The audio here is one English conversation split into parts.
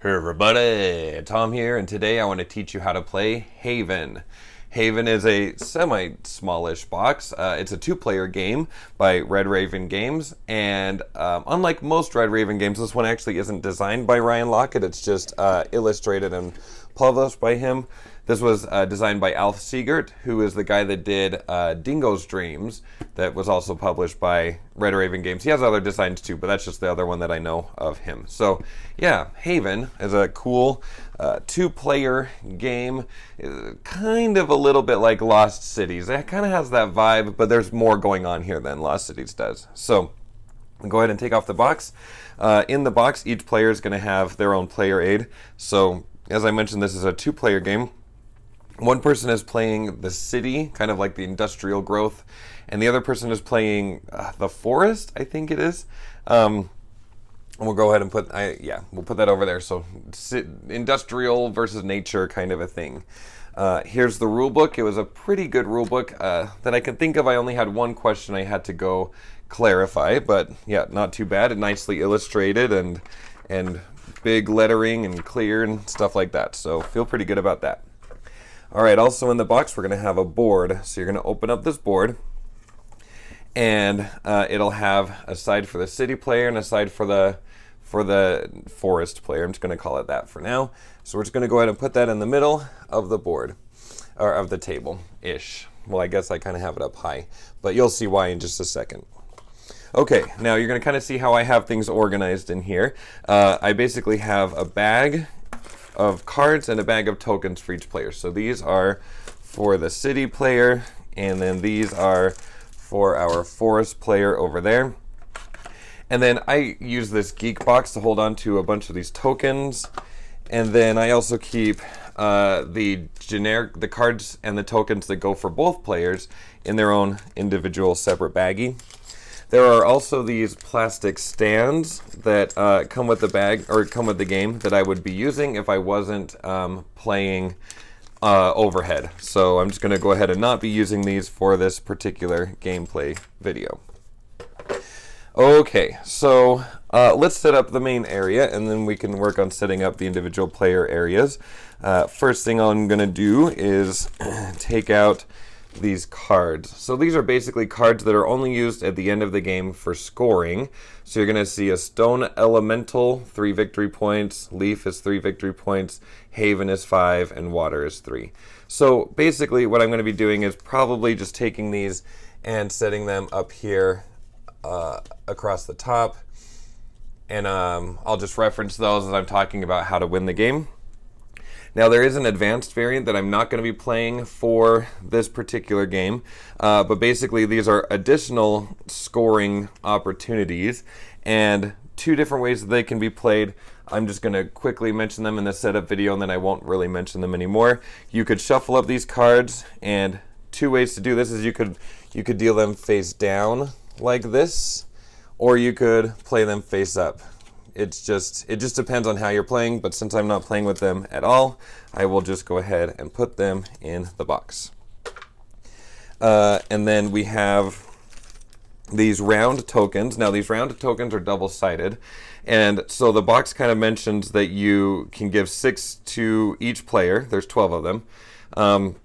Hey everybody, Tom here, and today I want to teach you how to play Haven. Haven is a semi-smallish box. It's a two-player game by Red Raven Games, and unlike most Red Raven games, this one actually isn't designed by Ryan Lockett. It's just illustrated and published by him. This was designed by Alf Siegert, who is the guy that did Dingo's Dreams, that was also published by Red Raven Games. He has other designs too, but that's just the other one that I know of him. So yeah, Haven is a cool two-player game, kind of a little bit like Lost Cities. It kind of has that vibe, but there's more going on here than Lost Cities does. So go ahead and take off the box. In the box, each player is going to have their own player aid. So as I mentioned, this is a two-player game. One person is playing the city, kind of like the industrial growth, and the other person is playing the forest, I think it is. And we'll go ahead and we'll put that over there. So industrial versus nature kind of a thing. Here's the rule book. It was a pretty good rule book that I can think of. I only had one question I had to go clarify, but yeah, not too bad. And nicely illustrated and big lettering and clear and stuff like that. So feel pretty good about that. All right, also in the box, we're going to have a board. So you're going to open up this board, and it'll have a side for the city player and a side for the forest player. I'm just going to call it that for now. So we're just going to go ahead and put that in the middle of the board, or of the table-ish. Well, I guess I kind of have it up high, but you'll see why in just a second. Okay, now you're going to kind of see how I have things organized in here. I basically have a bag of cards and a bag of tokens for each player. So these are for the city player, and then these are for our forest player over there. And then I use this geek box to hold on to a bunch of these tokens. And then I also keep the cards and the tokens that go for both players in their own individual separate baggie. There are also these plastic stands that come with the bag, or come with the game, that I would be using if I wasn't playing overhead. So I'm just going to go ahead and not be using these for this particular gameplay video. Okay, so let's set up the main area, and then we can work on setting up the individual player areas. First thing I'm going to do is take out these cards. So these are basically cards that are only used at the end of the game for scoring. So you're going to see a stone elemental, 3 victory points, leaf is 3 victory points, haven is 5, and water is 3. So basically what I'm going to be doing is probably just taking these and setting them up here across the top, and I'll just reference those as I'm talking about how to win the game. Now there is an advanced variant that I'm not going to be playing for this particular game, but basically these are additional scoring opportunities and 2 different ways that they can be played. I'm just going to quickly mention them in the setup video, and then I won't really mention them anymore. You could shuffle up these cards, and 2 ways to do this is you could deal them face down like this, or you could play them face up. It just depends on how you're playing, but since I'm not playing with them at all, I will just go ahead and put them in the box. And then we have these round tokens. Now these round tokens are double-sided, and so the box kind of mentions that you can give 6 to each player. There's 12 of them.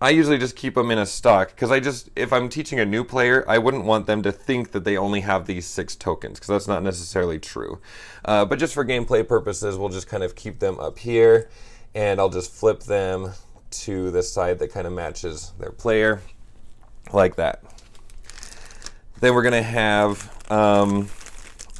I usually just keep them in a stock, because if I'm teaching a new player, I wouldn't want them to think that they only have these 6 tokens, because that's not necessarily true. But just for gameplay purposes, we'll just kind of keep them up here, and I'll just flip them to the side that kind of matches their player, like that. Then we're going to have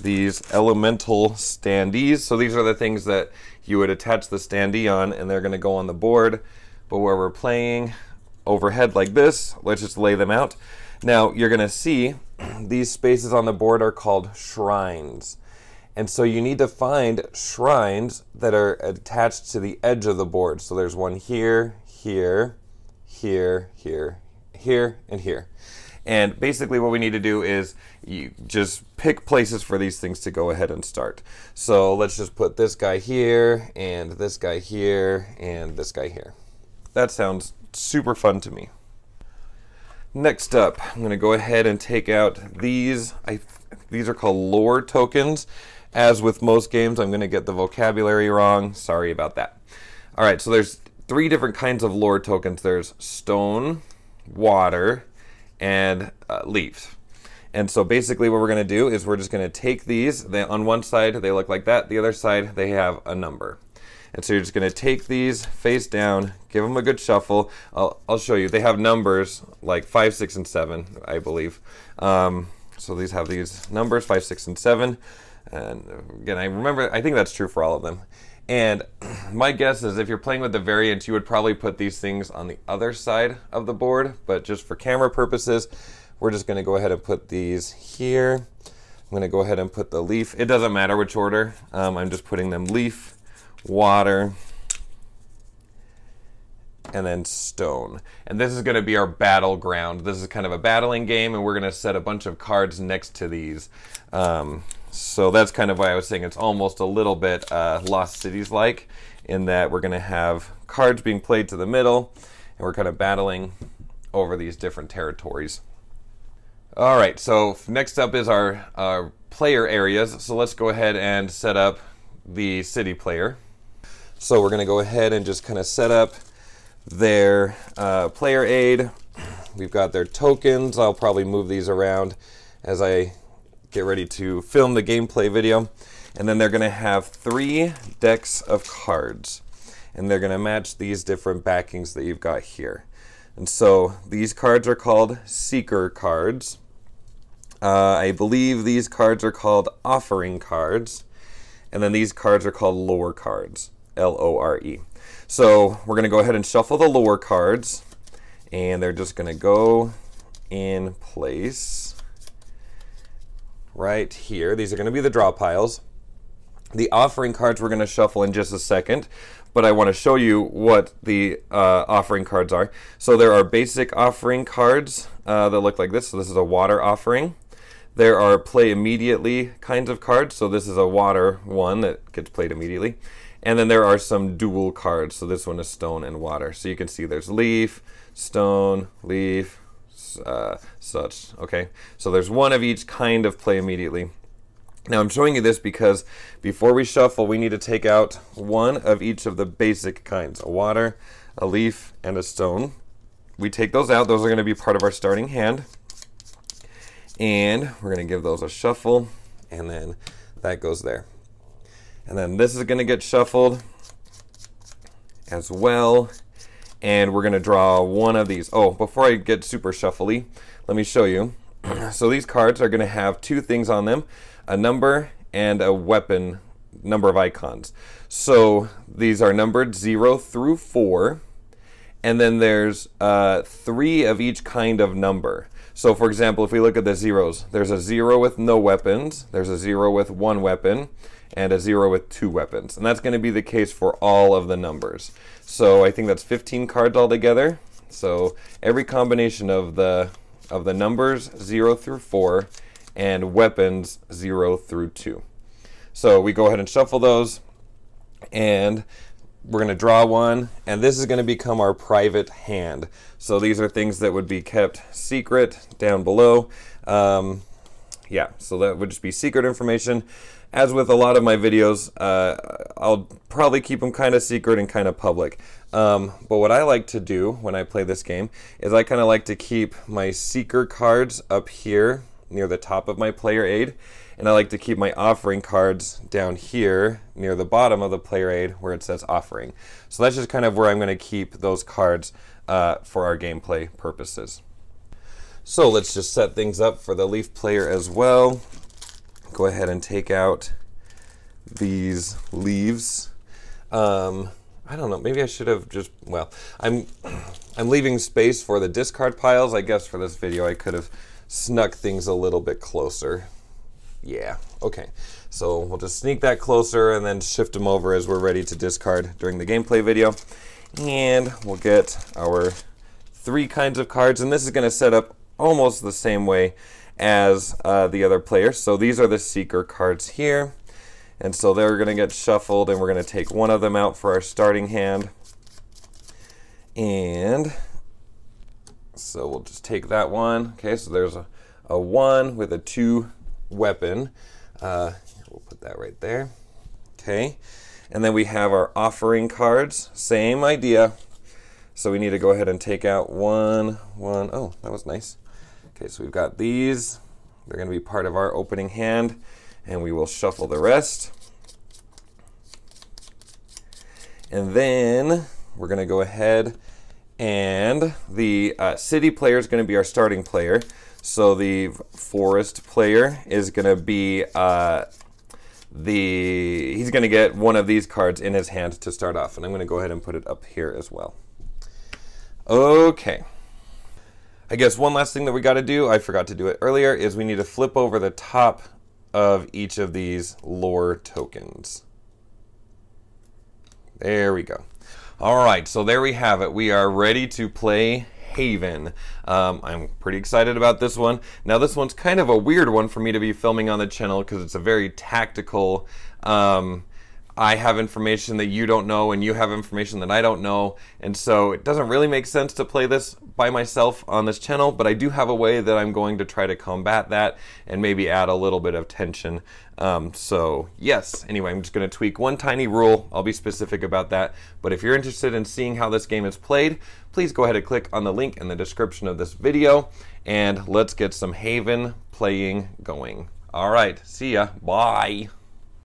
these elemental standees. So these are the things that you would attach the standee on, and they're going to go on the board. But where we're playing overhead like this, let's just lay them out. Now you're going to see these spaces on the board are called shrines. And so you need to find shrines that are attached to the edge of the board. So there's one here, here, here, here, here, and here. And basically what we need to do is you just pick places for these things to go ahead and start. So let's just put this guy here, and this guy here, and this guy here. That sounds super fun to me. Next up, I'm going to go ahead and take out these. I these are called lore tokens. As with most games, I'm going to get the vocabulary wrong. Sorry about that. All right, so there's 3 different kinds of lore tokens. There's stone, water, and leaf. And so basically what we're going to do is we're just going to take these. On one side, they look like that. The other side, they have a number. And so you're just going to take these face down, give them a good shuffle. I'll show you. They have numbers like 5, 6, and 7, I believe. So these have these numbers, 5, 6, and 7. And again, I think that's true for all of them. And my guess is if you're playing with the variants, you would probably put these things on the other side of the board. But just for camera purposes, we're just going to go ahead and put these here. I'm going to go ahead and put the leaf. It doesn't matter which order. I'm just putting them leaf, water, and then stone. And this is going to be our battleground. This is kind of a battling game, and we're going to set a bunch of cards next to these. So that's kind of why I was saying it's almost a little bit Lost Cities-like, in that we're going to have cards being played to the middle, and we're kind of battling over these different territories. All right, so next up is our player areas. So let's go ahead and set up the city player. So we're going to go ahead and just kind of set up their player aid. We've got their tokens. I'll probably move these around as I get ready to film the gameplay video. And then they're going to have 3 decks of cards. And they're going to match these different backings that you've got here. And so these cards are called Seeker cards. I believe these cards are called Offering cards. And then these cards are called Lore cards. L-O-R-E. So we're going to go ahead and shuffle the Lore cards. And they're just going to go in place right here. These are going to be the draw piles. The offering cards we're going to shuffle in just a second, but I want to show you what the offering cards are. So there are basic offering cards that look like this. So this is a water offering. There are play immediately kinds of cards. So this is a water one that gets played immediately. And then there are some dual cards. So this one is stone and water. So you can see there's leaf, stone, leaf, such. Okay, so there's one of each kind of play immediately. Now I'm showing you this because before we shuffle, we need to take out one of each of the basic kinds: a water, a leaf, and a stone. We take those out. Those are going to be part of our starting hand. And we're going to give those a shuffle, and then that goes there. And then this is going to get shuffled as well. And we're going to draw one of these. Oh, before I get super shuffly, let me show you. So these cards are going to have 2 things on them: a number and a weapon, number of icons. So these are numbered 0 through 4. And then there's 3 of each kind of number. So for example, if we look at the zeros, there's a 0 with no weapons, there's a 0 with 1 weapon, and a 0 with 2 weapons. And that's going to be the case for all of the numbers. So I think that's 15 cards altogether. So every combination of the numbers 0 through 4 and weapons 0 through 2. So we go ahead and shuffle those, and we're going to draw one, and this is going to become our private hand. So these are things that would be kept secret down below. Yeah, so that would just be secret information. As with a lot of my videos, I'll probably keep them kind of secret and kind of public. But what I like to do when I play this game is I kind of like to keep my seeker cards up here near the top of my player aid, and I like to keep my offering cards down here near the bottom of the player aid where it says offering. So that's just kind of where I'm going to keep those cards for our gameplay purposes. So let's just set things up for the leaf player as well. Go ahead and take out these leaves. I don't know, maybe I should have just, well, I'm leaving space for the discard piles. I guess for this video I could have snuck things a little bit closer. Yeah, okay. So we'll just sneak that closer and then shift them over as we're ready to discard during the gameplay video. And we'll get our 3 kinds of cards, and this is going to set up almost the same way as the other players. So these are the seeker cards here, and so they're going to get shuffled, and we're going to take one of them out for our starting hand. And so we'll just take that one. Okay, so there's a 1 with a 2 weapon. We'll put that right there. Okay. And then we have our offering cards. Same idea. So we need to go ahead and take out one. Oh, that was nice. Okay, so we've got these. They're going to be part of our opening hand. And we will shuffle the rest. And then we're going to go ahead and the city player is going to be our starting player. So the forest player is going to be he's going to get one of these cards in his hand to start off. And I'm going to go ahead and put it up here as well. Okay. I guess one last thing that we got to do, I forgot to do it earlier, is we need to flip over the top of each of these lore tokens. There we go. All right, so there we have it. We are ready to play Haven. I'm pretty excited about this one. Now, this one's kind of a weird one for me to be filming on the channel because it's a very tactical. I have information that you don't know, and you have information that I don't know, and so it doesn't really make sense to play this by myself on this channel, but I do have a way that I'm going to try to combat that and maybe add a little bit of tension. So yes, anyway, I'm just going to tweak one tiny rule. I'll be specific about that, but if you're interested in seeing how this game is played, please go ahead and click on the link in the description of this video, and let's get some Haven playing going. All right, see ya. Bye.